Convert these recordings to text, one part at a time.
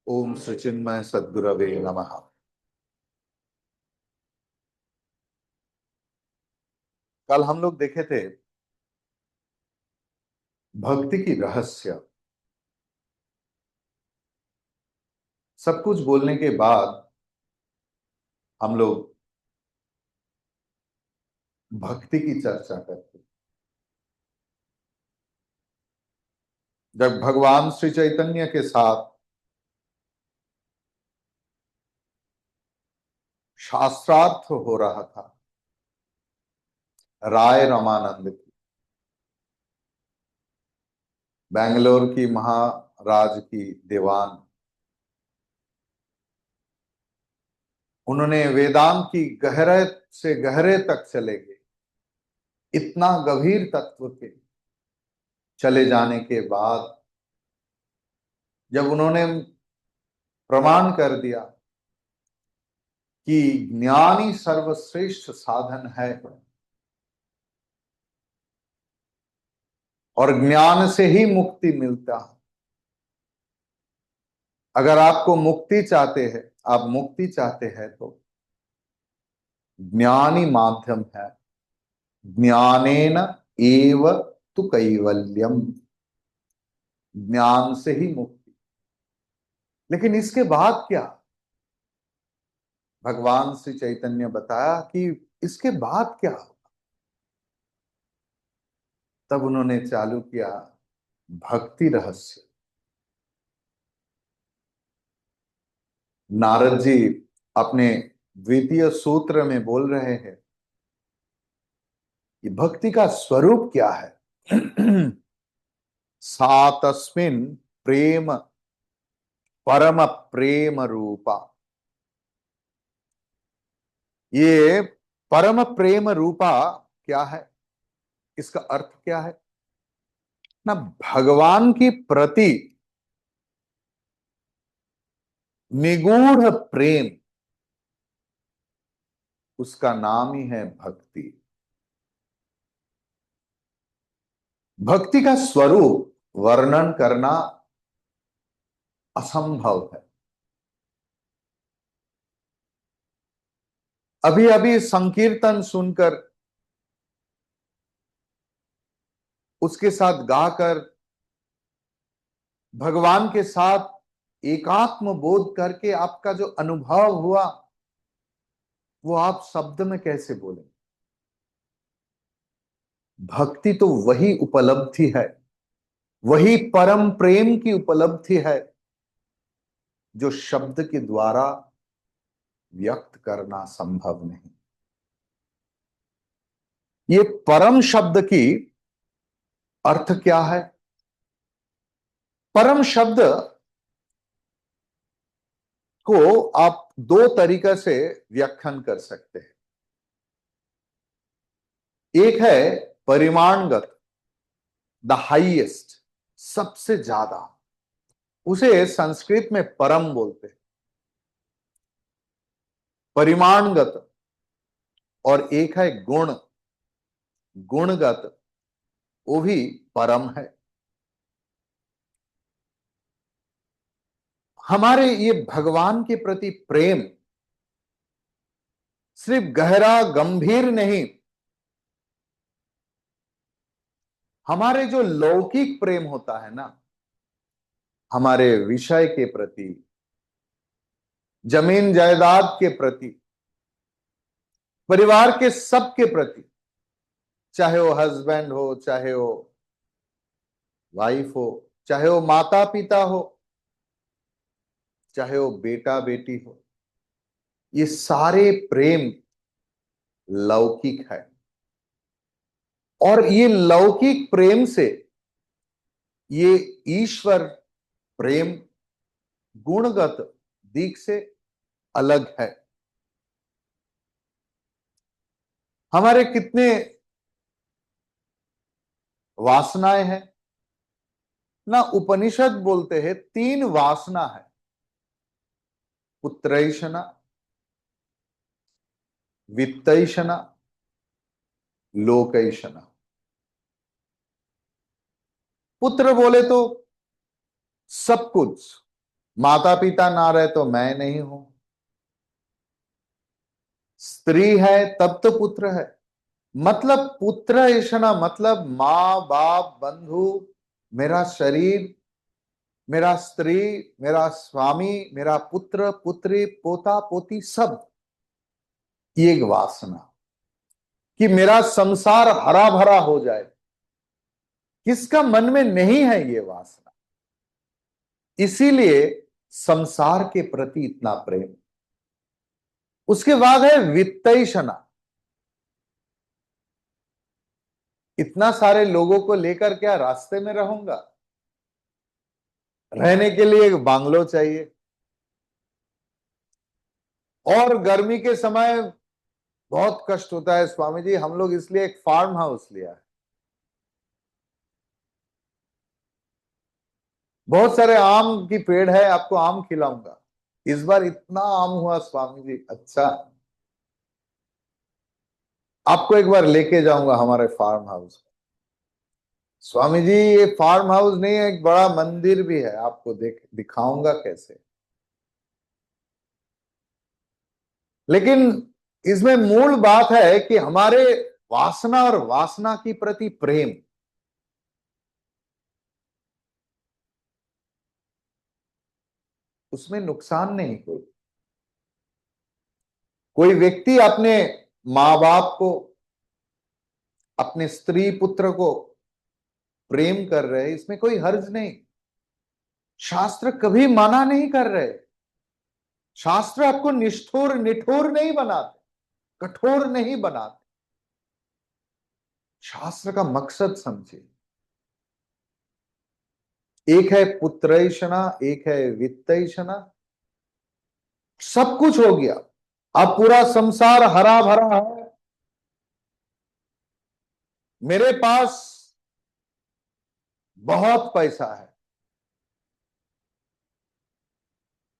ओम सचिन्मय सद्गुरवे नमः। कल हम लोग देखे थे भक्ति की रहस्य। सब कुछ बोलने के बाद हम लोग भक्ति की चर्चा करते। जब भगवान श्री चैतन्य के साथ शास्त्रार्थ हो रहा था राय रमानंद की, बेंगलोर की महाराज की दीवान, उन्होंने वेदांत की गहरे से गहरे तक चले गए। इतना गंभीर तत्व के चले जाने के बाद जब उन्होंने प्रमाण कर दिया कि ज्ञान ही सर्वश्रेष्ठ साधन है और ज्ञान से ही मुक्ति मिलता है। अगर आपको मुक्ति चाहते हैं, आप मुक्ति चाहते हैं तो ज्ञान ही माध्यम है। ज्ञानेन एव तु कैवल्यम, ज्ञान से ही मुक्ति। लेकिन इसके बाद क्या? भगवान श्री चैतन्य बताया कि इसके बाद क्या। तब उन्होंने चालू किया भक्ति रहस्य। नारद जी अपने द्वितीय सूत्र में बोल रहे हैं कि भक्ति का स्वरूप क्या है। सा तस्मिन् प्रेम परम प्रेम रूपा। ये परम प्रेम रूपा क्या है? इसका अर्थ क्या है ना? भगवान की प्रति निगूढ़ प्रेम, उसका नाम ही है भक्ति। भक्ति का स्वरूप वर्णन करना असंभव है। अभी अभी संकीर्तन सुनकर, उसके साथ गाकर, भगवान के साथ एकात्म बोध करके आपका जो अनुभव हुआ वो आप शब्द में कैसे बोलें? भक्ति तो वही उपलब्धि है, वही परम प्रेम की उपलब्धि है जो शब्द के द्वारा व्यक्त करना संभव नहीं। ये परम शब्द की अर्थ क्या है? परम शब्द को आप दो तरीके से व्याख्यान कर सकते हैं। एक है परिमाणगत, द हाईएस्ट, सबसे ज्यादा, उसे संस्कृत में परम बोलते हैं, परिमाणगत। और एक है गुण, गुणगत, वो भी परम है। हमारे ये भगवान के प्रति प्रेम सिर्फ गहरा गंभीर नहीं, हमारे जो लौकिक प्रेम होता है ना, हमारे विषय के प्रति, जमीन जायदाद के प्रति, परिवार के सब के प्रति, चाहे वो हस्बैंड हो, चाहे वो वाइफ हो, चाहे वो माता पिता हो, चाहे वो बेटा बेटी हो, ये सारे प्रेम लौकिक है। और ये लौकिक प्रेम से ये ईश्वर प्रेम गुणगत दिख से अलग है। हमारे कितने वासनाएं हैं ना? उपनिषद बोलते हैं तीन वासना है, पुत्रैषणा, वित्तैषणा, लोकैषणा। पुत्र बोले तो सब कुछ, माता पिता ना रहे तो मैं नहीं हूं, स्त्री है तब तो पुत्र है। मतलब पुत्र ईशना मतलब माँ बाप बंधु, मेरा शरीर, मेरा स्त्री, मेरा स्वामी, मेरा पुत्र पुत्री पोता पोती सब, ये एक वासना कि मेरा संसार हरा भरा हो जाए। किसका मन में नहीं है ये वासना? इसीलिए संसार के प्रति इतना प्रेम। उसके बाद है वित्तैषणा। इतना सारे लोगों को लेकर क्या रास्ते में रहूंगा? रहने के लिए एक बांग्लो चाहिए, और गर्मी के समय बहुत कष्ट होता है स्वामी जी, हम लोग इसलिए एक फार्म हाउस लिया है। बहुत सारे आम की पेड़ है, आपको आम खिलाऊंगा। इस बार इतना आम हुआ स्वामी जी, अच्छा, आपको एक बार लेके जाऊंगा हमारे फार्म हाउस। स्वामी जी ये फार्म हाउस नहीं है, एक बड़ा मंदिर भी है, आपको दिखाऊंगा कैसे। लेकिन इसमें मूल बात है कि हमारे वासना और वासना की प्रति प्रेम, उसमें नुकसान नहीं। कोई कोई व्यक्ति अपने माँ बाप को, अपने स्त्री पुत्र को प्रेम कर रहे, इसमें कोई हर्ज नहीं। शास्त्र कभी मना नहीं कर रहे। शास्त्र आपको निष्ठुर निठुर नहीं बनाते, कठोर नहीं बनाते। शास्त्र का मकसद समझिए। एक है पुत्रैषणा, एक है वित्तैषणा। सब कुछ हो गया, अब पूरा संसार हरा भरा है, मेरे पास बहुत पैसा है,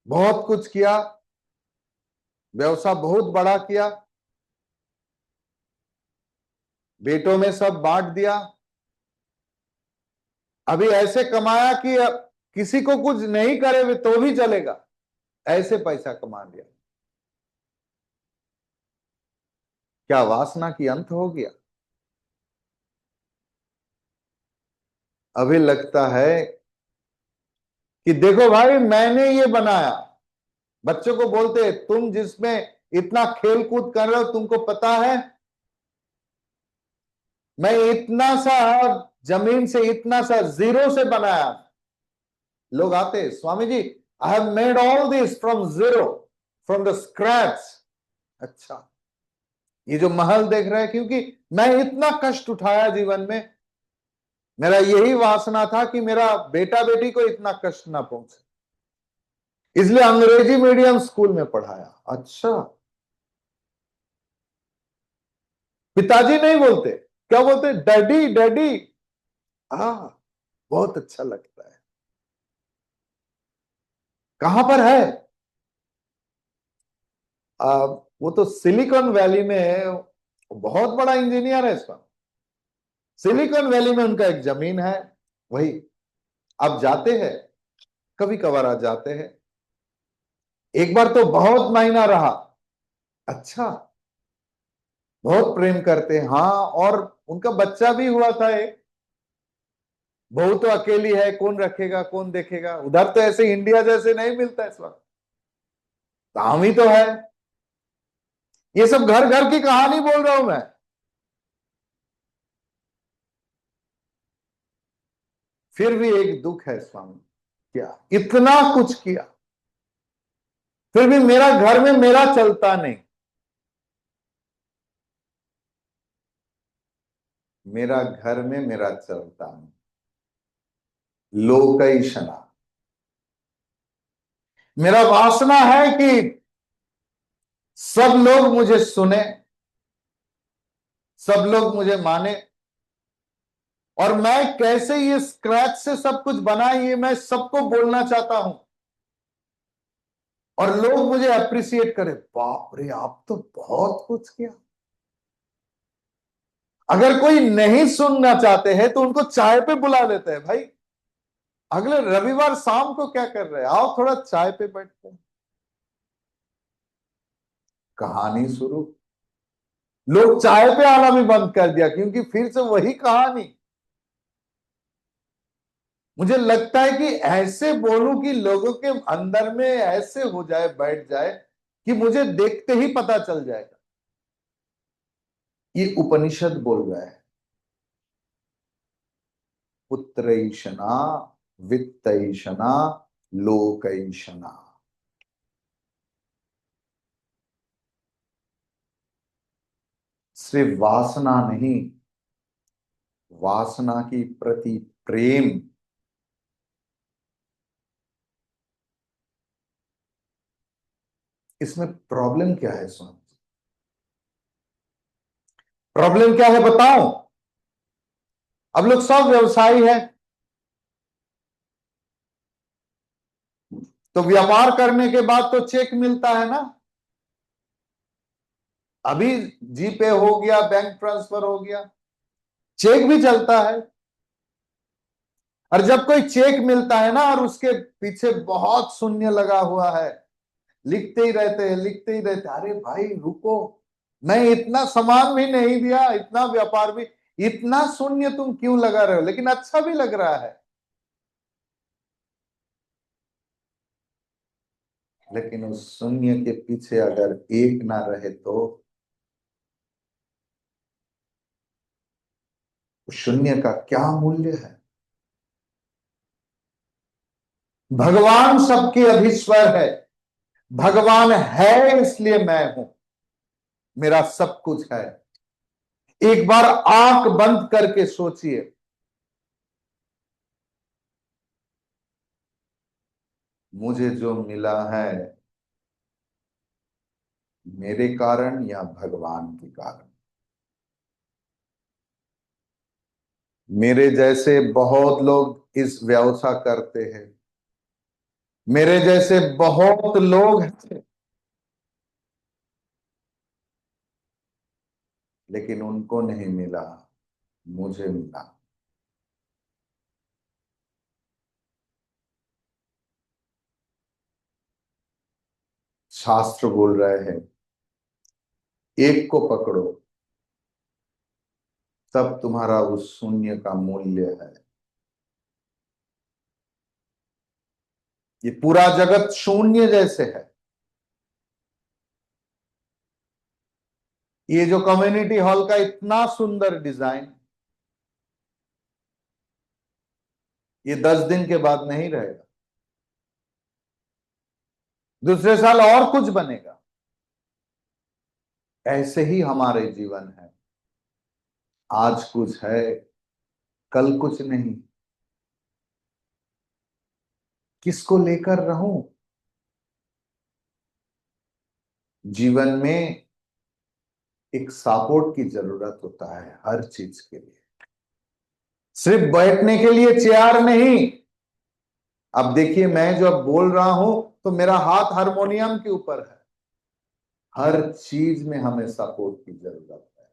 बहुत कुछ किया, व्यवसाय बहुत बड़ा किया, बेटों में सब बांट दिया, अभी ऐसे कमाया कि अब किसी को कुछ नहीं करे हुए तो भी चलेगा, ऐसे पैसा कमा लिया। क्या वासना की अंत हो गया? अभी लगता है कि देखो भाई मैंने ये बनाया। बच्चों को बोलते तुम जिसमें इतना खेल कूद कर रहे हो, तुमको पता है मैं इतना सा जमीन से, इतना सा जीरो से बनाया। लोग आते, Swami ji I have made all this from zero, from the scratch. अच्छा, ये जो महल देख रहे हैं, क्योंकि मैं इतना कष्ट उठाया जीवन में, मेरा यही वासना था कि मेरा बेटा बेटी को इतना कष्ट ना पहुंचे, इसलिए अंग्रेजी मीडियम स्कूल में पढ़ाया। अच्छा, पिताजी नहीं बोलते, क्या बोलते? Daddy daddy. हाँ, बहुत अच्छा लगता है। कहां पर है? वो तो सिलिकॉन वैली में है, बहुत बड़ा इंजीनियर है इसका। सिलिकॉन वैली में उनका एक जमीन है, वही अब जाते हैं, कभी कभार आ जाते हैं। एक बार तो बहुत महीना रहा। अच्छा, बहुत प्रेम करते हैं, हाँ, और उनका बच्चा भी हुआ था एक। बहू तो अकेली है, कौन रखेगा कौन देखेगा? उधर तो ऐसे इंडिया जैसे नहीं मिलता इस वक्त, काम ही तो है। ये सब घर घर की कहानी बोल रहा हूं मैं। फिर भी एक दुख है स्वामी, क्या इतना कुछ किया, फिर भी मेरा घर में मेरा चलता नहीं। मेरा घर में मेरा चलता नहीं। लोकैषणा। मेरा वासना है कि सब लोग मुझे सुने, सब लोग मुझे माने, और मैं कैसे ये स्क्रैच से सब कुछ बना, ये मैं सबको बोलना चाहता हूं, और लोग मुझे अप्रिशिएट करें, बाप रे आप तो बहुत कुछ किया। अगर कोई नहीं सुनना चाहते हैं तो उनको चाय पे बुला लेते हैं भाई। अगले रविवार शाम को क्या कर रहे हैं, आओ थोड़ा चाय पे बैठते हैं। कहानी शुरू। लोग चाय पे आना भी बंद कर दिया, क्योंकि फिर से वही कहानी। मुझे लगता है कि ऐसे बोलूं कि लोगों के अंदर में ऐसे हो जाए, बैठ जाए कि मुझे देखते ही पता चल जाएगा। ये उपनिषद बोल रहा है, पुत्रैषणा वित्तैषणा लोकैषणा। सिर्फ वासना नहीं, वासना की प्रति प्रेम। इसमें प्रॉब्लम क्या है? सुन, प्रॉब्लम क्या है बताओ। अब लोग सब व्यवसायी है, तो व्यापार करने के बाद तो चेक मिलता है ना। अभी जीपे हो गया, बैंक ट्रांसफर हो गया, चेक भी चलता है। और जब कोई चेक मिलता है ना और उसके पीछे बहुत शून्य लगा हुआ है, लिखते ही रहते हैं, लिखते ही रहते हैं, अरे भाई रुको, मैं इतना सामान भी नहीं दिया, इतना व्यापार भी, इतना शून्य तुम क्यों लगा रहे हो? लेकिन अच्छा भी लग रहा है। लेकिन उस शून्य के पीछे अगर एक ना रहे तो उस शून्य का क्या मूल्य है? भगवान सबके अधीश्वर है। भगवान है इसलिए मैं हूं, मेरा सब कुछ है। एक बार आंख बंद करके सोचिए, मुझे जो मिला है मेरे कारण या भगवान के कारण? मेरे जैसे बहुत लोग इस व्यवसाय करते हैं, मेरे जैसे बहुत लोग हैं, लेकिन उनको नहीं मिला, मुझे मिला। शास्त्र बोल रहे हैं, एक को पकड़ो तब तुम्हारा उस शून्य का मूल्य है। ये पूरा जगत शून्य जैसे है। ये जो कम्युनिटी हॉल का इतना सुंदर डिजाइन, ये 10 दिन के बाद नहीं रहेगा, दूसरे साल और कुछ बनेगा। ऐसे ही हमारे जीवन है, आज कुछ है, कल कुछ नहीं। किसको लेकर रहूं? जीवन में एक सपोर्ट की जरूरत होता है हर चीज के लिए, सिर्फ बैठने के लिए चेयर नहीं। अब देखिए, मैं जो अब बोल रहा हूं तो मेरा हाथ हारमोनियम के ऊपर है। हर चीज में हमें सपोर्ट की जरूरत है।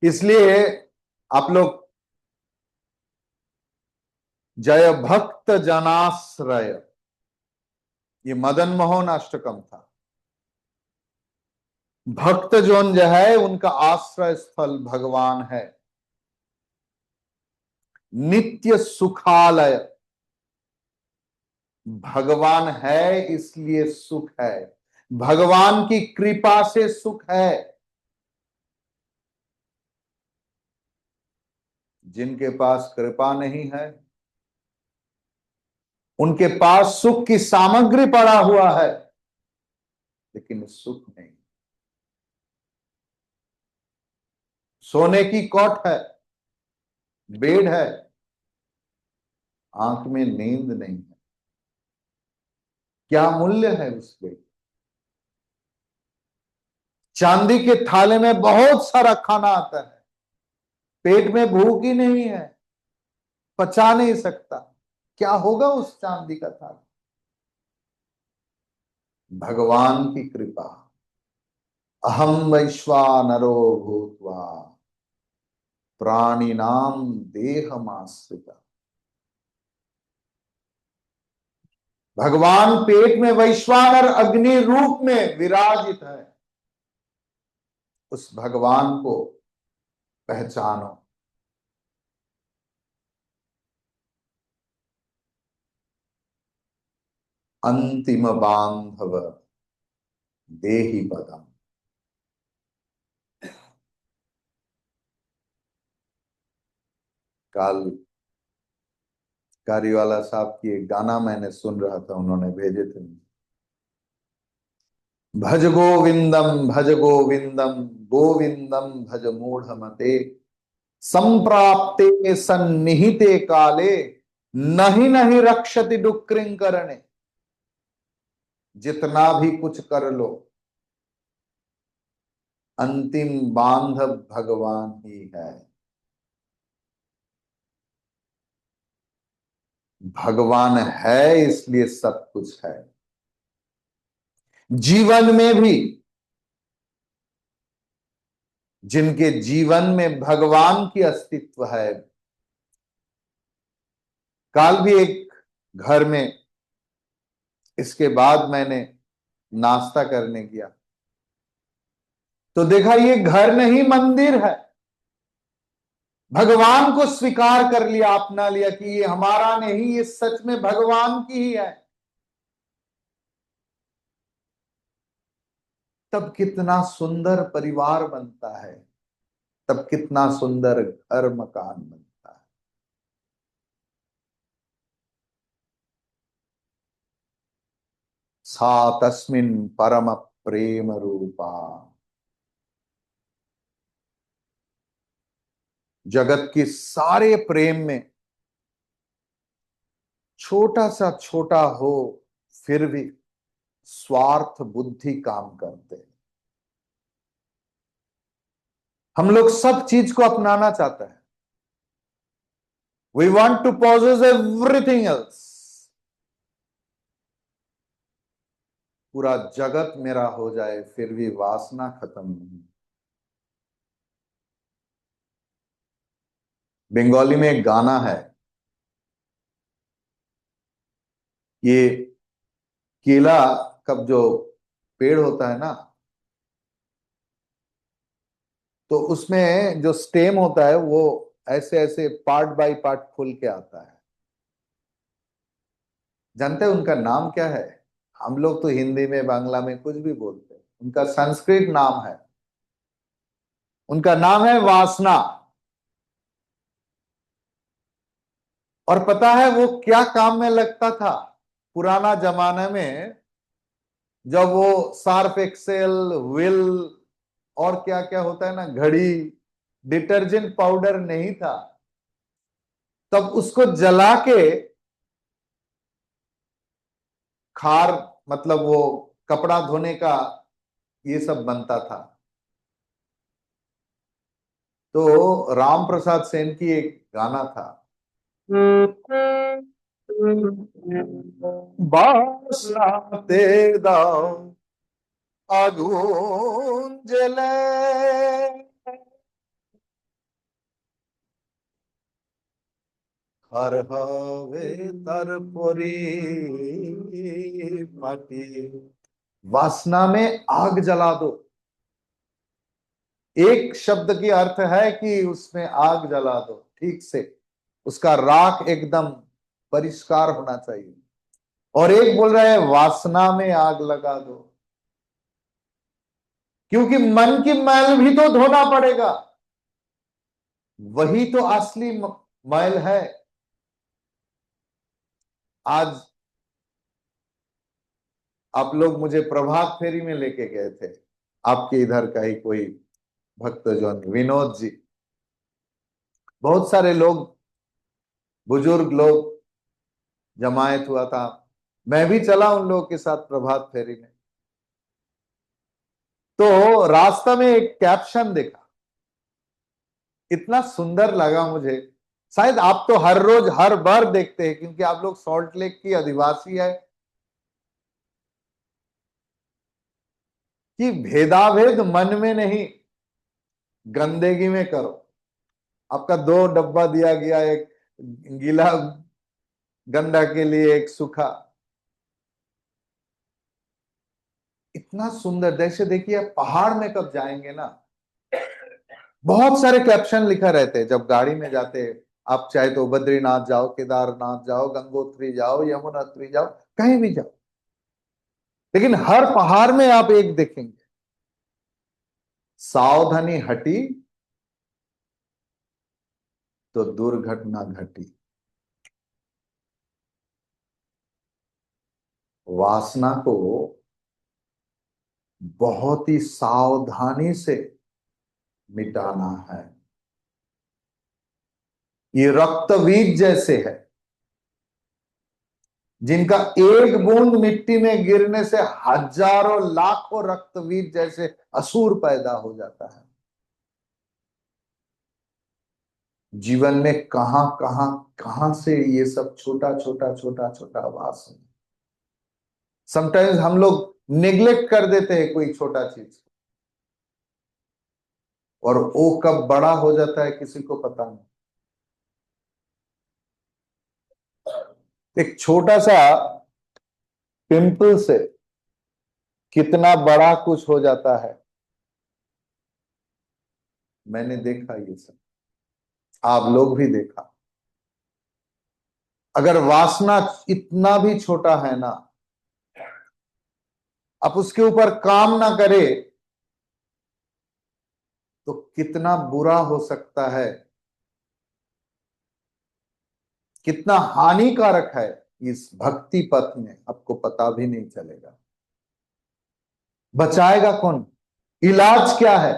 इसलिए आप लोग, जय भक्त जनाश्रय, ये मदन मोहन अष्टकम था। भक्त जोन जो है उनका आश्रय स्थल भगवान है। नित्य सुखालय, भगवान है इसलिए सुख है, भगवान की कृपा से सुख है। जिनके पास कृपा नहीं है, उनके पास सुख की सामग्री पड़ा हुआ है, लेकिन सुख नहीं। सोने की कौट है, बेड है, आंख में नींद नहीं है। क्या मूल्य है उस बेड? चांदी के थाले में बहुत सारा खाना आता है, पेट में भूख ही नहीं है, पचा नहीं सकता, क्या होगा उस चांदी का थाला? भगवान की कृपा। अहम वैश्वानरो भूत्वा प्राणिनाम देहमाश्रिता। भगवान पेट में वैश्वानर अग्नि रूप में विराजित है। उस भगवान को पहचानो। अंतिम बांधव देहि पदम। कल कारीवाला साहब की एक गाना मैंने सुन रहा था, उन्होंने भेजे थे। भज गोविंदम गोविंदम भज मूढ़मते, संप्राप्ते सन्निहिते काले, नहीं नहीं रक्षति डुक्रिंकरणे। जितना भी कुछ कर लो, अंतिम बांधव भगवान ही है। भगवान है इसलिए सब कुछ है। जीवन में भी जिनके जीवन में भगवान की अस्तित्व है। कल भी एक घर में इसके बाद मैंने नाश्ता करने गया तो देखा ये घर नहीं मंदिर है। भगवान को स्वीकार कर लिया, अपना लिया कि ये हमारा नहीं, ये सच में भगवान की ही है। तब कितना सुंदर परिवार बनता है, तब कितना सुंदर घर मकान बनता है। सा तस्मिन् परम प्रेम रूपा। जगत के सारे प्रेम में छोटा सा छोटा हो फिर भी स्वार्थ बुद्धि काम करते हैं। हम लोग सब चीज को अपनाना चाहते हैं। We want to possess everything else. पूरा जगत मेरा हो जाए फिर भी वासना खत्म नहीं। बंगाली में एक गाना है, ये केला का जो पेड़ होता है ना, तो उसमें जो स्टेम होता है वो ऐसे ऐसे पार्ट बाय पार्ट खुल के आता है। जानते हैं उनका नाम क्या है? हम लोग तो हिंदी में बांग्ला में कुछ भी बोलते हैं, उनका संस्कृत नाम है, उनका नाम है वासना। और पता है वो क्या काम में लगता था पुराना जमाने में? जब वो सार्फ एक्सेल, विल और क्या क्या होता है ना, घड़ी, डिटर्जेंट पाउडर नहीं था, तब उसको जला के खार, मतलब वो कपड़ा धोने का ये सब बनता था। तो राम प्रसाद सेन की एक गाना था, बासनाते दाओ আগুন জেলে हर হবে তার পরিপাটি। वासना में आग जला दो। एक शब्द की अर्थ है कि उसमें आग जला दो, ठीक से उसका राख एकदम परिष्कार होना चाहिए। और एक बोल रहा है वासना में आग लगा दो, क्योंकि मन की मैल भी तो धोना पड़ेगा। वही तो असली मैल है। आज आप लोग मुझे प्रभात फेरी में लेके गए थे, आपके इधर का ही कोई भक्तजन विनोद जी, बहुत सारे लोग, बुजुर्ग लोग जमायत हुआ था। मैं भी चला उन लोगों के साथ प्रभात फेरी में। तो रास्ता में एक कैप्शन देखा, इतना सुंदर लगा मुझे। शायद आप तो हर रोज हर बार देखते हैं क्योंकि आप लोग सॉल्ट लेक की अधिवासी है, कि भेदाभेद मन में नहीं, गंदगी में करो। आपका 2 डब्बा दिया गया, एक गीला गंडा के लिए, एक सूखा। इतना सुंदर। जैसे देखिए, आप पहाड़ में कब जाएंगे ना, बहुत सारे कैप्शन लिखा रहते हैं जब गाड़ी में जाते हैं। आप चाहे तो बद्रीनाथ जाओ, केदारनाथ जाओ, गंगोत्री जाओ, यमुनोत्री जाओ, कहीं भी जाओ, लेकिन हर पहाड़ में आप एक देखेंगे, सावधानी हटी तो दुर्घटना घटी। वासना को बहुत ही सावधानी से मिटाना है। ये रक्तबीज जैसे है, जिनका एक बूंद मिट्टी में गिरने से हजारों लाखों रक्तबीज जैसे असुर पैदा हो जाता है। जीवन में कहां कहां कहां से ये सब छोटा छोटा छोटा छोटा वास। समटाइम्स हम लोग निग्लेक्ट कर देते हैं कोई छोटा चीज, और वो कब बड़ा हो जाता है किसी को पता नहीं। एक छोटा सा पिंपल से कितना बड़ा कुछ हो जाता है, मैंने देखा ये सब, आप लोग भी देखा। अगर वासना इतना भी छोटा है ना, आप उसके ऊपर काम ना करे तो कितना बुरा हो सकता है, कितना हानिकारक है इस भक्ति पथ में, आपको पता भी नहीं चलेगा। बचाएगा कौन? इलाज क्या है?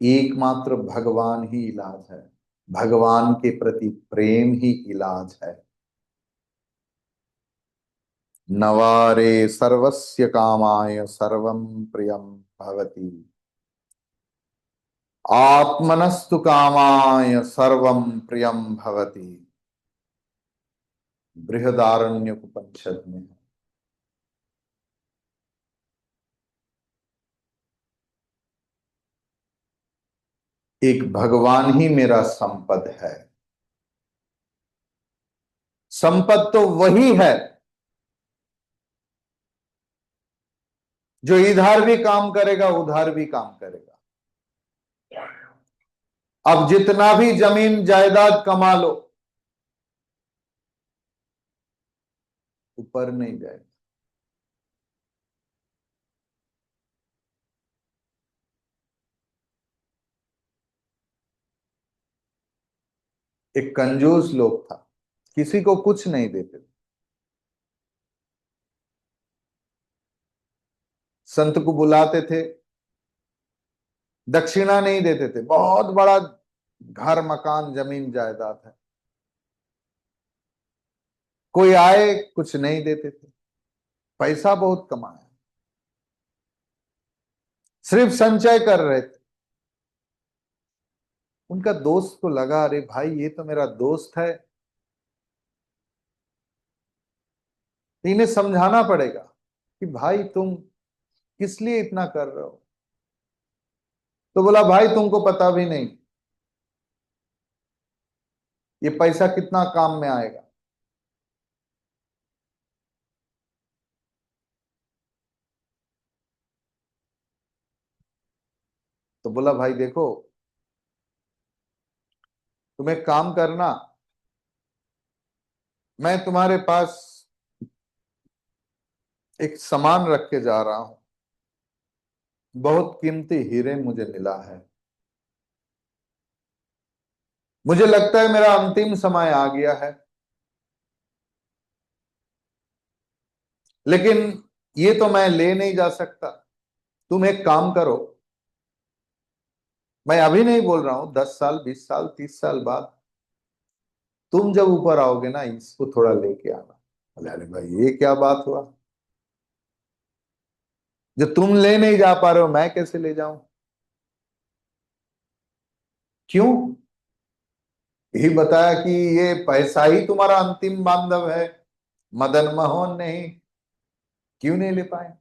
एकमात्र भगवान ही इलाज है। भगवान के प्रति प्रेम ही इलाज है। नवारे सर्वस्य कामाय सर्वं प्रियं भवति, आत्मनस्तु कामाय सर्वं प्रियं भवति। बृहदारण्यक उपनिषद में है। एक भगवान ही मेरा संपद है। संपद तो वही है जो इधर भी काम करेगा, उधर भी काम करेगा। अब जितना भी जमीन जायदाद कमा लो, ऊपर नहीं जाएगा। एक कंजूस लोग था, किसी को कुछ नहीं देते थे। संत को बुलाते थे, दक्षिणा नहीं देते थे। बहुत बड़ा घर मकान जमीन जायदाद है, कोई आए कुछ नहीं देते थे। पैसा बहुत कमाया, सिर्फ संचय कर रहे थे। उनका दोस्त को लगा, अरे भाई ये तो मेरा दोस्त है, इन्हें समझाना पड़ेगा कि भाई तुम किस लिए इतना कर रहे हो। तो बोला, भाई तुमको पता भी नहीं ये पैसा कितना काम में आएगा। तो बोला, भाई देखो, तुम एक काम करना, मैं तुम्हारे पास एक सामान रख के जा रहा हूं, बहुत कीमती हीरे मुझे मिला है। मुझे लगता है मेरा अंतिम समय आ गया है, लेकिन ये तो मैं ले नहीं जा सकता। तुम एक काम करो, मैं अभी नहीं बोल रहा हूं, 10 साल, 20 साल, 30 साल बाद तुम जब ऊपर आओगे ना, इसको थोड़ा लेके आना। बोले, अरे भाई ये क्या बात हुआ, जो तुम ले नहीं जा पा रहे हो मैं कैसे ले जाऊं? क्यों? यही बताया कि ये पैसा ही तुम्हारा अंतिम बांधव है, मदन मोहन नहीं, क्यों नहीं ले पाए?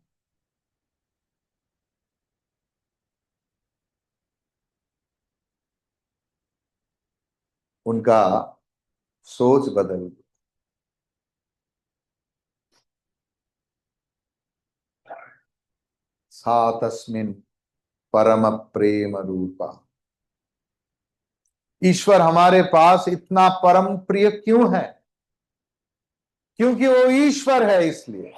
उनका सोच बदल गई। सा तस्मिन परम प्रेम रूपा। ईश्वर हमारे पास इतना परम प्रिय क्यों है? क्योंकि वो ईश्वर है, इसलिए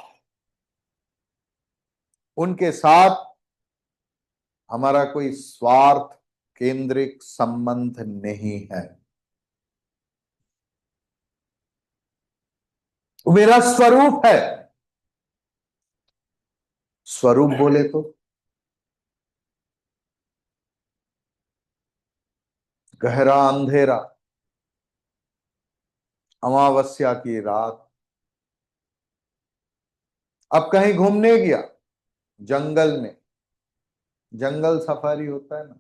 उनके साथ हमारा कोई स्वार्थ केंद्रिक संबंध नहीं है। वो मेरा स्वरूप है। स्वरूप बोले तो गहरा अंधेरा, अमावस्या की रात, अब कहीं घूमने गया जंगल में, जंगल सफारी होता है ना,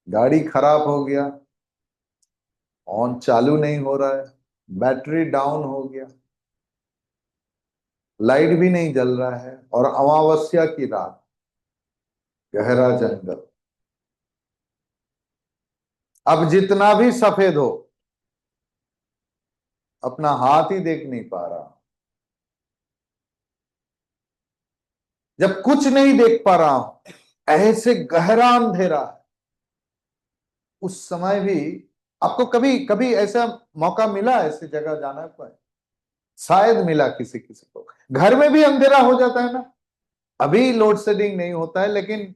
गाड़ी खराब हो गया, ऑन चालू नहीं हो रहा है, बैटरी डाउन हो गया, लाइट भी नहीं जल रहा है, और अमावस्या की रात, गहरा जंगल, अब जितना भी सफेद हो अपना हाथ ही देख नहीं पा रहा। जब कुछ नहीं देख पा रहा हूं, ऐसे गहरा अंधेरा है, उस समय भी आपको कभी कभी ऐसा मौका मिला ऐसी जगह जाना पर? शायद मिला किसी किसी को। घर में भी अंधेरा हो जाता है ना। अभी लोड शेडिंग नहीं होता है, लेकिन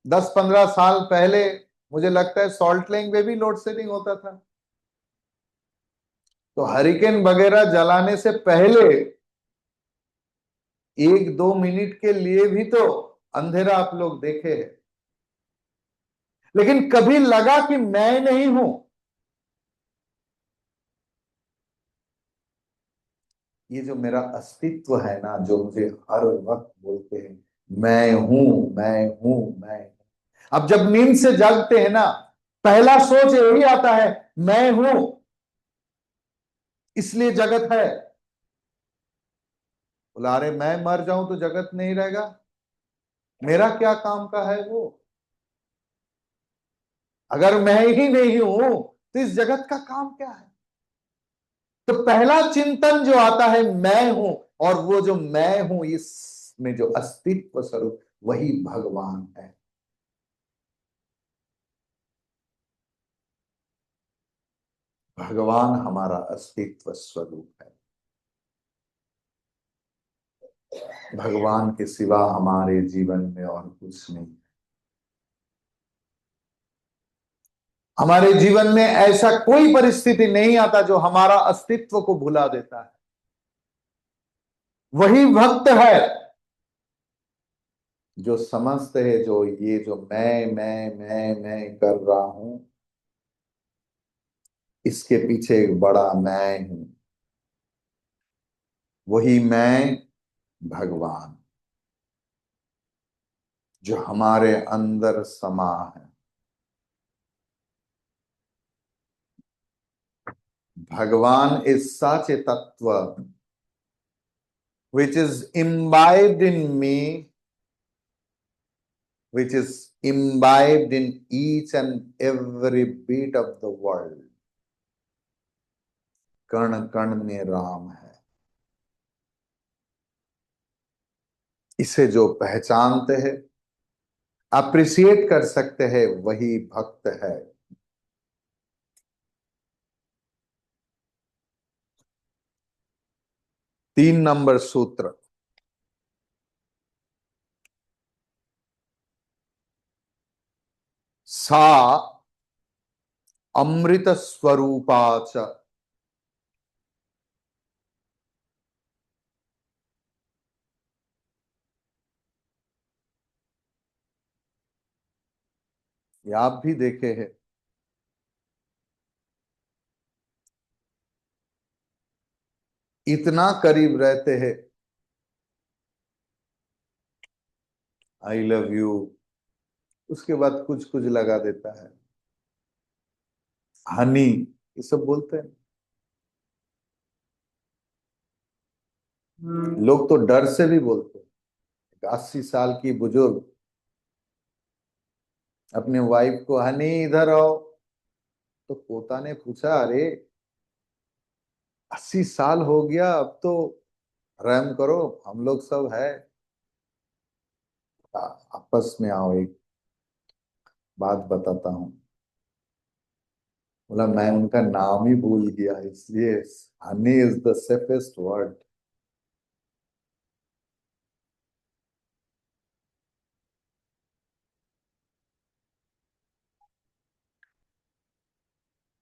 10-15 साल पहले मुझे लगता है सॉल्ट लेक में भी लोड शेडिंग होता था। तो हरिकेन वगैरह जलाने से पहले 1-2 मिनट के लिए भी तो अंधेरा आप लोग देखे हैं। लेकिन कभी लगा कि मैं नहीं हूं। ये जो मेरा अस्तित्व है ना, जो मुझे हर वक्त बोलते हैं मैं हूं, मैं हूं, मैं हूं। अब जब नींद से जागते हैं ना, पहला सोच यही आता है मैं हूं, इसलिए जगत है। बोला अरे मैं मर जाऊं तो जगत नहीं रहेगा, मेरा क्या काम का है वो? अगर मैं ही नहीं हूं तो इस जगत का काम क्या है? तो पहला चिंतन जो आता है मैं हूं, और वो जो मैं हूं इसमें जो अस्तित्व स्वरूप, वही भगवान है। भगवान हमारा अस्तित्व स्वरूप है। भगवान के सिवा हमारे जीवन में और कुछ नहीं। हमारे जीवन में ऐसा कोई परिस्थिति नहीं आता जो हमारा अस्तित्व को भुला देता है। वही भक्त है जो समझते हैं, जो ये जो मैं कर रहा हूं, इसके पीछे एक बड़ा मैं हूं। वही मैं भगवान, जो हमारे अंदर समा है। भगवान इज सच ए तत्व which is imbibed in me, which is imbibed in each and every beat of the world. कण कण में राम है। इसे जो पहचानते हैं, अप्रिशिएट कर सकते हैं, वही भक्त है। 3 नंबर सूत्र, सा अमृत स्वरूपाच। ये आप भी देखे हैं। इतना करीब रहते हैं, आई लव यू, उसके बाद कुछ कुछ लगा देता है, हनी, ये सब बोलते हैं। लोग तो डर से भी बोलते हैं। 80 साल की बुजुर्ग अपने वाइफ को, हनी इधर आओ। तो पोता ने पूछा, अरे 80 साल हो गया, अब तो रहम करो, हम लोग सब है, आपस में आओ, एक बात बताता हूँ। बोला, मैं उनका नाम ही भूल गया, इसलिए honey is the safest word.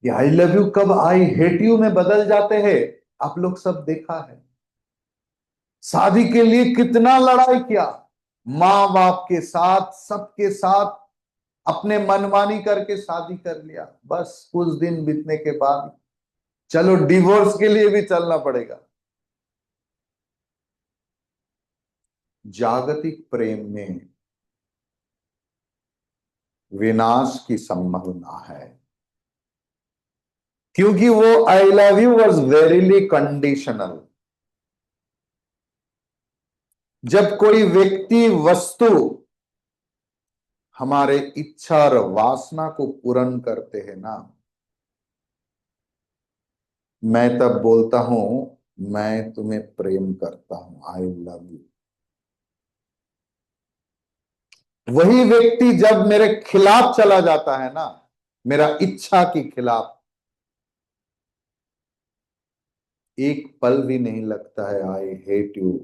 ये आई लव यू कब आई हेट यू में बदल जाते हैं, आप लोग सब देखा है। शादी के लिए कितना लड़ाई किया, माँ बाप के साथ, सबके साथ, अपने मनमानी करके शादी कर लिया, बस कुछ दिन बीतने के बाद चलो डिवोर्स के लिए भी चलना पड़ेगा। जागतिक प्रेम में विनाश की संभावना है, क्योंकि वो I love you was verily conditional. जब कोई व्यक्ति, वस्तु हमारे इच्छा और वासना को पूर्ण करते हैं ना, मैं तब बोलता हूं, मैं तुम्हें प्रेम करता हूं, आई लव यू। वही व्यक्ति जब मेरे खिलाफ चला जाता है ना, मेरा इच्छा के खिलाफ, एक पल भी नहीं लगता है, आई हेट यू।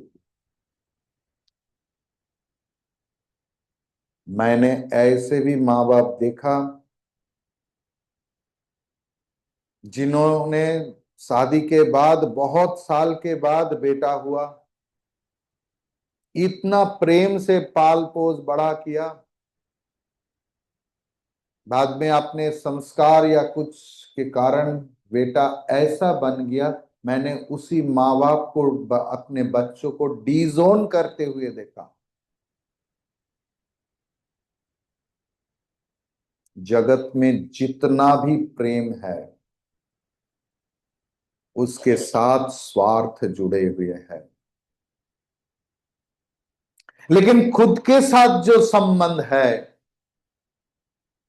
मैंने ऐसे भी माँ बाप देखा जिन्होंने शादी के बाद, बहुत साल के बाद बेटा हुआ, इतना प्रेम से पाल पोस बड़ा किया, बाद में अपने संस्कार या कुछ के कारण बेटा ऐसा बन गया, मैंने उसी माँ बाप को अपने बच्चों को डिजोन करते हुए देखा। जगत में जितना भी प्रेम है, उसके साथ स्वार्थ जुड़े हुए हैं, लेकिन खुद के साथ जो संबंध है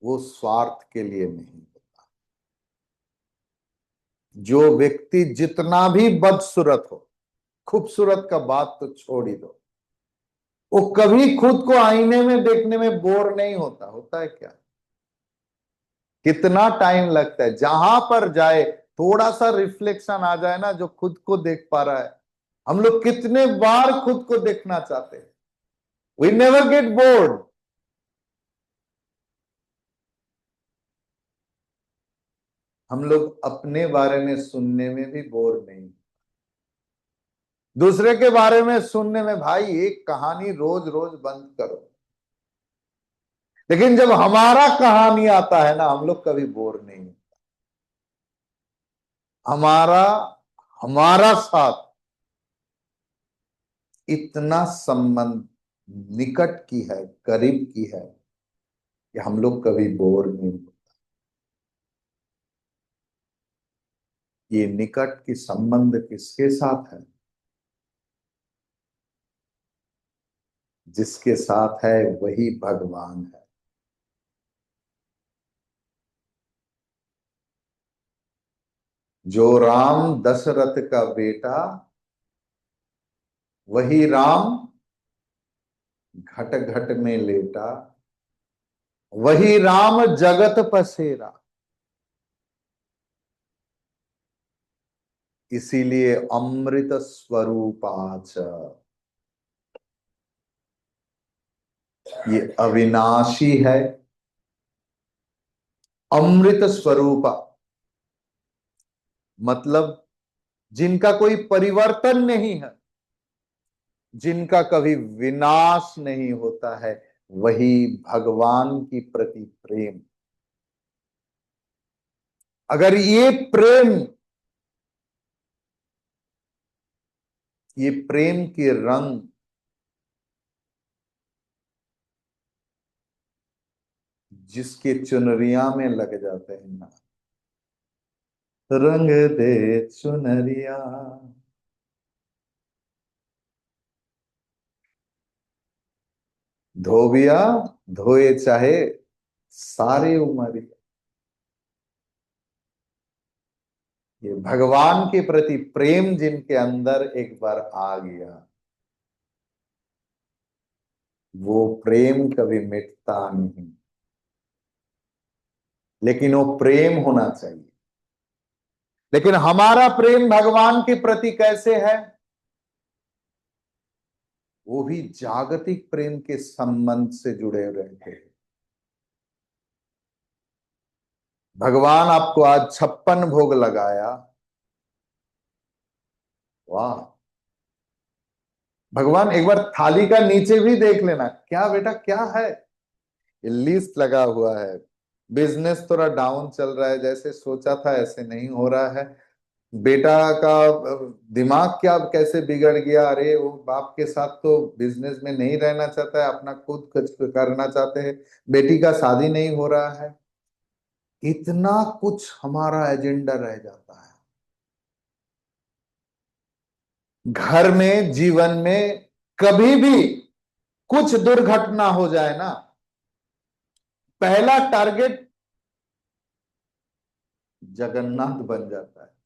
वो स्वार्थ के लिए नहीं। जो व्यक्ति जितना भी बदसूरत हो, खूबसूरत का बात तो छोड़ ही दो, वो कभी खुद को आईने में देखने में बोर नहीं होता। होता है क्या? कितना टाइम लगता है, जहां पर जाए थोड़ा सा रिफ्लेक्शन आ जाए ना, जो खुद को देख पा रहा है। हम लोग कितने बार खुद को देखना चाहते हैं, वी नेवर गेट बोर्ड। हम लोग अपने बारे में सुनने में भी बोर नहीं, दूसरे के बारे में सुनने में, भाई एक कहानी रोज रोज बंद करो। लेकिन जब हमारा कहानी आता है ना, हम लोग कभी बोर नहीं। हमारा हमारा साथ इतना संबंध निकट की है, करीब की है, कि हम लोग कभी बोर नहीं होते। ये निकट की संबंध किसके साथ है? जिसके साथ है वही भगवान है। जो राम दशरथ का बेटा, वही राम घट घट में लेटा, वही राम जगत पसेरा। इसीलिए अमृत स्वरूपाच, ये अविनाशी है, अमृत स्वरूप, मतलब जिनका कोई परिवर्तन नहीं है, जिनका कभी विनाश नहीं होता है, वही भगवान की प्रति प्रेम। अगर ये प्रेम के रंग जिसके चुनरिया में लग जाते हैं ना, रंग दे चुनरिया, धोबिया धोए चाहे सारी उम्र। ये भगवान के प्रति प्रेम जिनके अंदर एक बार आ गया, वो प्रेम कभी मिटता नहीं। लेकिन वो प्रेम होना चाहिए। लेकिन हमारा प्रेम भगवान के प्रति कैसे है? वो भी जागतिक प्रेम के संबंध से जुड़े रहते हैं। भगवान आपको आज 56 भोग लगाया, वाह। भगवान एक बार थाली का नीचे भी देख लेना, क्या बेटा क्या है? ये लिस्ट लगा हुआ है। बिजनेस थोड़ा डाउन चल रहा है, जैसे सोचा था ऐसे नहीं हो रहा है। बेटा का दिमाग क्या कैसे बिगड़ गया, अरे वो बाप के साथ तो बिजनेस में नहीं रहना चाहता है, अपना खुद कुछ करना चाहते हैं। बेटी का शादी नहीं हो रहा है। इतना कुछ हमारा एजेंडा रह जाता है। घर में, जीवन में कभी भी कुछ दुर्घटना हो जाए ना, पहला टारगेट जगन्नाथ बन जाता है।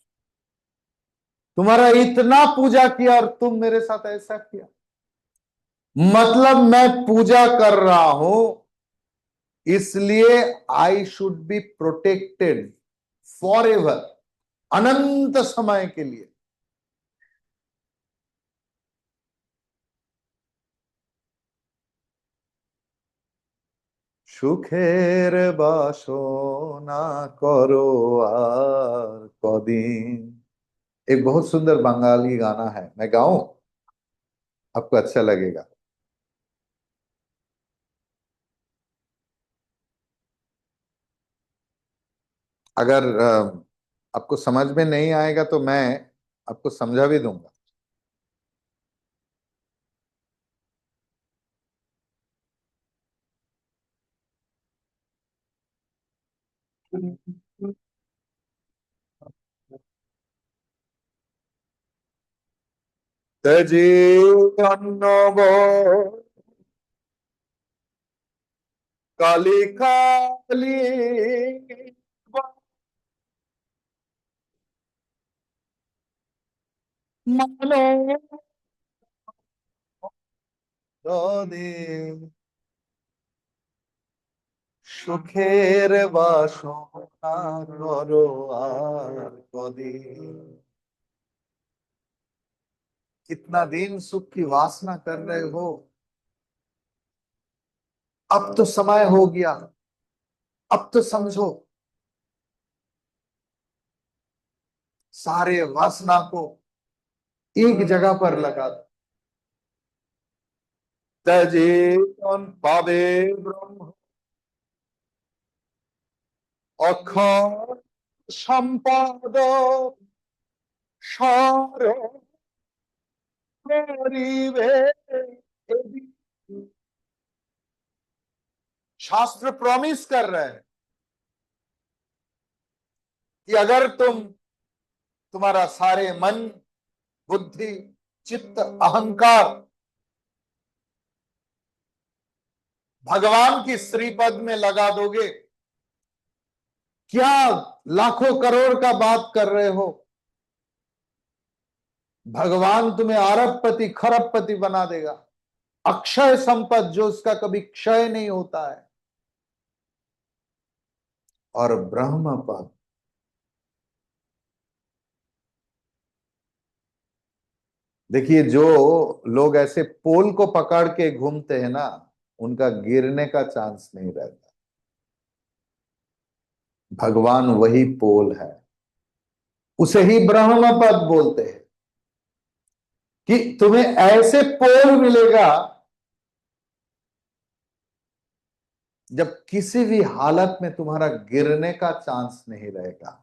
तुम्हारा इतना पूजा किया और तुम मेरे साथ ऐसा किया, मतलब मैं पूजा कर रहा हूं, इसलिए I should be protected for ever, अनंत समय के लिए। সুখের বাসনা करो আর কদিন। एक बहुत सुंदर बंगाली गाना है, मैं गाऊं? आपको अच्छा लगेगा। अगर आपको समझ में नहीं आएगा तो मैं आपको समझा भी दूंगा। তেজি অন্নব কালি কালি মানো সুখের বাসনা করো আর কদিন। कितना दिन सुख की वासना कर रहे हो, अब तो समय हो गया। अब तो समझो, सारे वासना को एक जगह पर लगा दो। তজে পাবে ব্রহ্ম অক্ষর সম্পদ সর করিবে। शास्त्र प्रॉमिस कर रहे हैं कि अगर तुम्हारा सारे मन, बुद्धि, चित्त, अहंकार भगवान की श्रीपद में लगा दोगे, क्या लाखों करोड़ का बात कर रहे हो, भगवान तुम्हें अरबपति खरबपति बना देगा। अक्षय संपद जो उसका कभी क्षय नहीं होता है, और ब्रह्म पद। देखिए, जो लोग ऐसे पोल को पकड़ के घूमते हैं ना, उनका गिरने का चांस नहीं रहता। भगवान वही पोल है, उसे ही ब्रह्म पद बोलते हैं। कि तुम्हें ऐसे पोल मिलेगा जब किसी भी हालत में तुम्हारा गिरने का चांस नहीं रहेगा।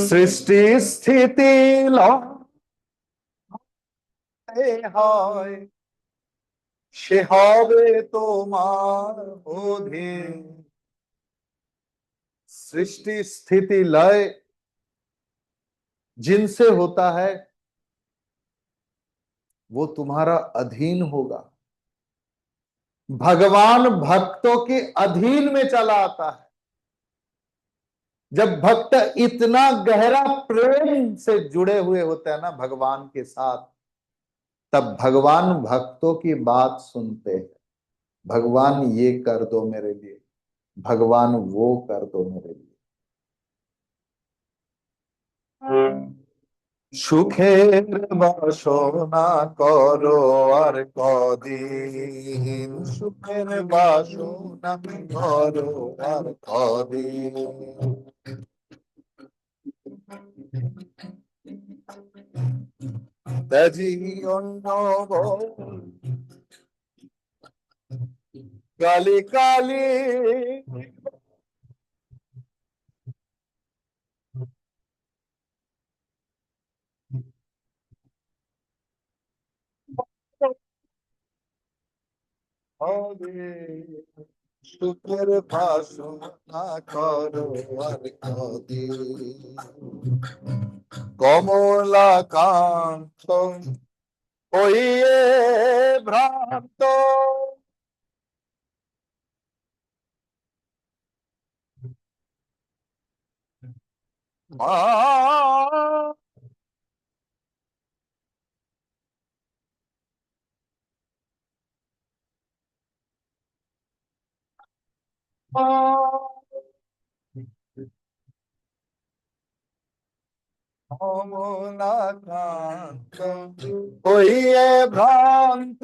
सृष्टि स्थिति लय হয় সে হবে তোমার অধীন। सृष्टि स्थिति लय जिनसे होता है वो तुम्हारा अधीन होगा। भगवान भक्तों के अधीन में चला आता है। जब भक्त इतना गहरा प्रेम से जुड़े हुए होते हैं ना भगवान के साथ, तब भगवान भक्तों की बात सुनते हैं। भगवान ये कर दो मेरे लिए, भगवान वो कर दो मेरे लिए। সুখের বাসনা করো আর কদিন, সুখের বাসনা করো আর কদিন। তেজি অন্য কালি কালি হবে, সুখের বাসনা করো আর কদিন। কমলাকান্ত হইয়ে ভ্রান্ত, মা কমলাকান্ত হইয়ে ভ্রান্ত,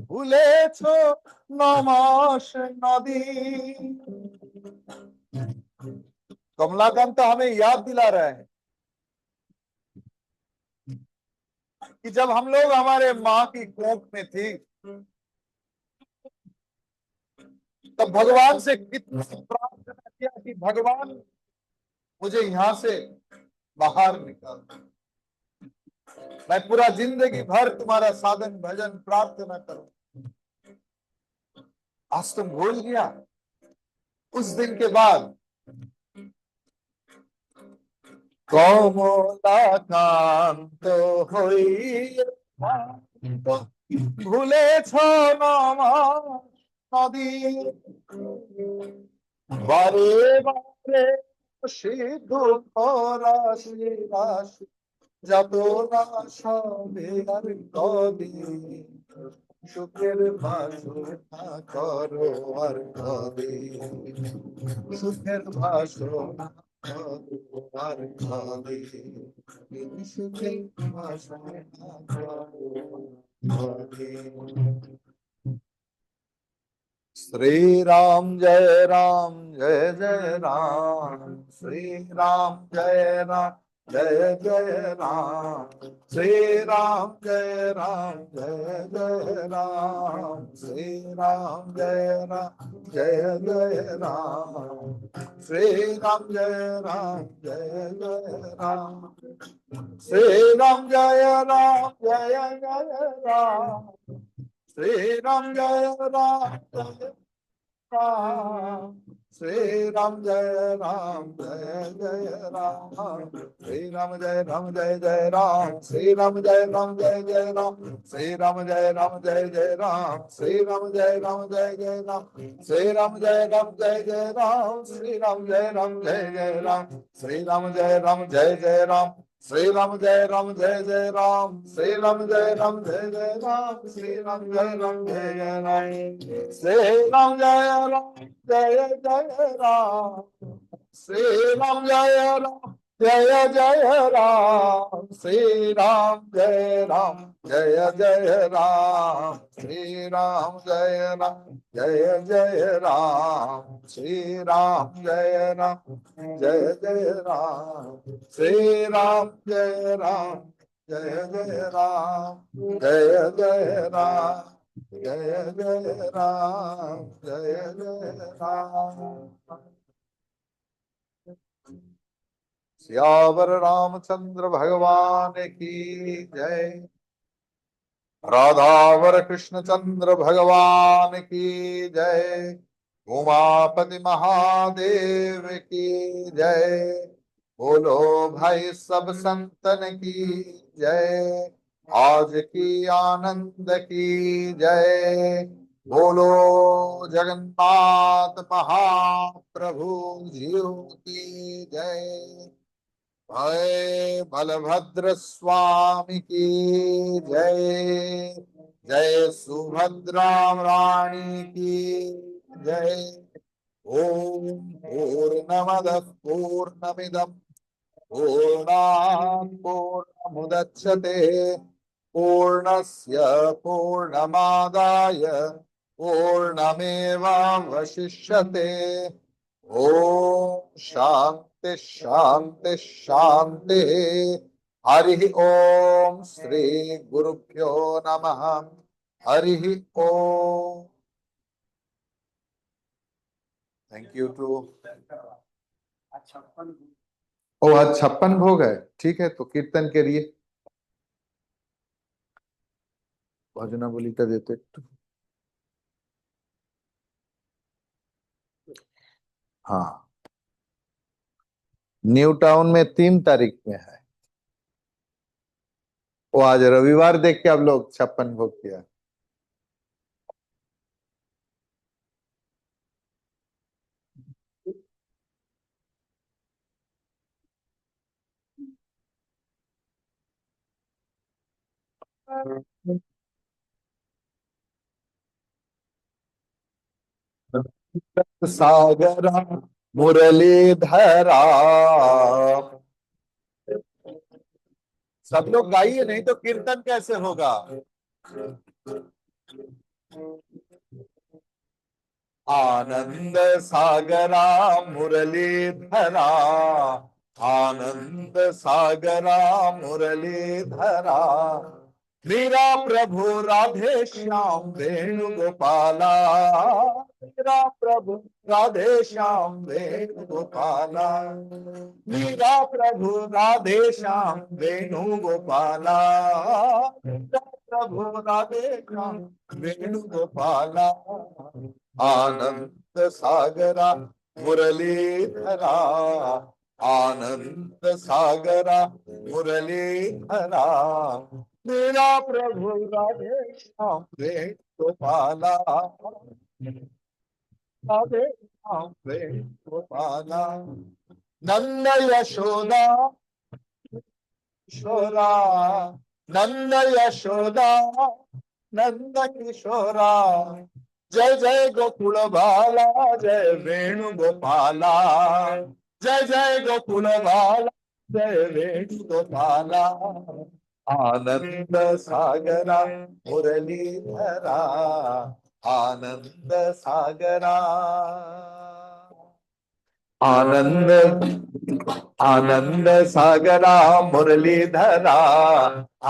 ভুলেছ নমস नदी। कमलाकांत हमें याद दिला रहे हैं कि जब हम लोग हमारे माँ की कोख में थी, तब भगवान से कितना प्रार्थना किया कि भगवान मुझे यहाँ से बाहर निकाल, मैं पूरा जिंदगी भर तुम्हारा साधन भजन प्रार्थना करूं। आज तुम भूल गया। उस दिन के बाद কমলাকান্ত হইয়ে ভুলেছ নমস নদী, বারে বারে দুঃখ রাশি রাশি, যত না সবে আর কদিন, সুখের বাসনা করো আর কদিন, সুখের বাসনা করো আর কদিন, সুখের বাসনা করো কদিন। श्री राम जय जय राम, श्री राम जय जय राम, श्री राम जय जय राम, श्री राम जय जय राम, श्री राम जय जय राम, श्री राम जय जय राम, श्री राम जय राम, श्री राम जय जय राम, श्री राम जय जय राम, श्री राम जय जय राम, श्री राम जय जय राम, श्री राम जय जय राम, श्री राम जय जय राम, श्री राम जय जय राम, श्री राम जय जय राम, श्री राम जय जय राम, श्री राम जय जय राम, श्री राम जय जय राम, श्री राम जय जय राम, श्री राम जय जय राम, श्री राम जय जय राम, श्री राम जय जय राम, श्री राम जय जय राम, श्री राम जय जय राम, जय जय राम, जय जय राम, जय जय राम। सियावर रामचंद्र भगवान की जय, राधावर कृष्ण चंद्र भगवान की जय, उमापति महादेव की जय, बोलो भाई सब संतन की जय, आज की आनंद की जय। बोलो जगन्नाथ महाप्रभु जीव की जय। जय बलभद्र स्वामी की जय। जय सुभद्रा रानी की जय। ओम पूर्णमदः पूर्णमिदं पूर्णात् पूर्णमुदच्यते पूर्णस्य पूर्णमादाय पूर्णमेवावशिष्यते। ओम शांति शांति शांति। हरि ओम श्री गुरुभ्यो नमः। हरि ओम। Thank you too. ओ आज 56 भोग है। ठीक है तो कीर्तन के लिए भजनावली का देते। हाँ न्यू टाउन में 3 तारीख में है। वो आज रविवार देख के आप लोग 56 भोग किया। सागरा मुरलीधरा। सब लोग गाइए नहीं तो कीर्तन कैसे होगा। आनंद सागरा मुरलीधरा। आनंद सागरा मुरलीधरा। मेरा प्रभु राधे श्याम वेणु गोपाला। मेरा प्रभु राधे श्याम वेणु गोपाला। मेरा प्रभु राधे श्याम वेणु गोपाला। मेरा प्रभु राधे श्याम वेणु गोपाला। आनंद सागरा मुरलीधरा। आनंद सागरा मुरलीधरा। मेरा प्रभु राधे श्याम वेणु गोपाला। राधे श्याम वेणु गोपाला। नंद यशोदा किशोरा। नंद यशोदा नंद किशोरा। जय जय गोकुल बाला जय वेणु गोपाला। जय जय गोकुल बाला जय वेणु गोपाला। आनंद सागरा मुरलीधरा। आनंद सागरा। आनंद आनंद सागरा मुरलीधरा।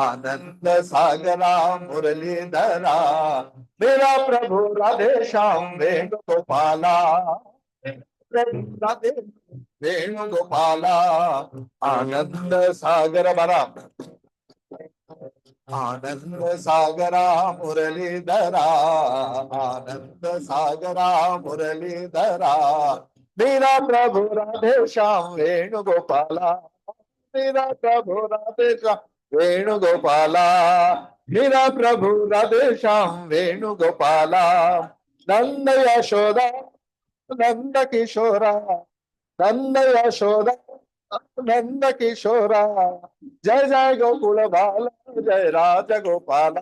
आनंद सागरा मुरलीधरा। मेरा प्रभु राधे श्याम वेणु गोपाला। प्रभु राधे वेणु गोपाला। आनंद सागर बरा। आनंद सागरा मुरलीधरा। आनंद सागरा मुरलीधरा। मेरा प्रभु राधे श्याम वेणु गोपाला। मेरा प्रभु राधे श्याम वेणु गोपाला। मेरा प्रभु राधे श्याम वेणु गोपाला। नंद यशोदा नंद किशोरा। नंद यशोदा नंद किशोरा। जय जय गोकुल बाला जय राज गोपाला।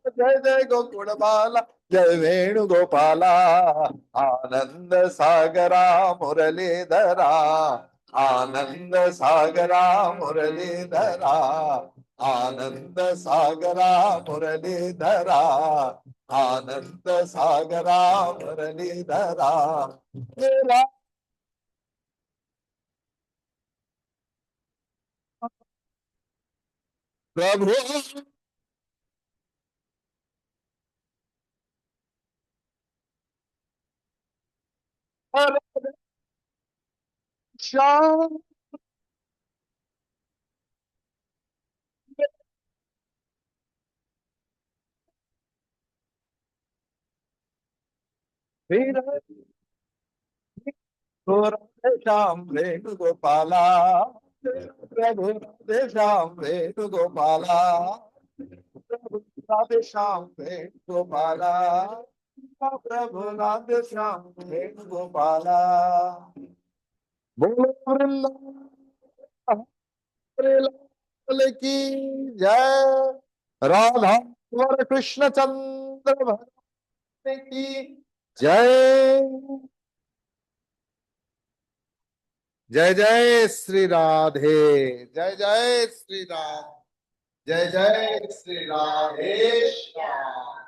जय जय गोकुल बाला जय वेणु गोपाला। आनंद सागरा मुरलीधरा। आनंद सागरा मुरलीधरा। आनंद सागरा मुरलीधरा। आनंद सागरा मुरलीधरा। मेरा प्रभु श्याम राधे श्याम वेणु गोपाला। प्रभु राधे श्याम वेणु गोपाला। प्रभु राधे श्याम वेणु गोपाला। प्रभु नाथ श्याम गोपाला। बोलो वृंदावन हरे लाल की जय। राधा और कृष्ण चंद्र भगवान की जय। जय जय श्री राधे। जय जय श्री राधे। जय जय श्री राधे श्याम।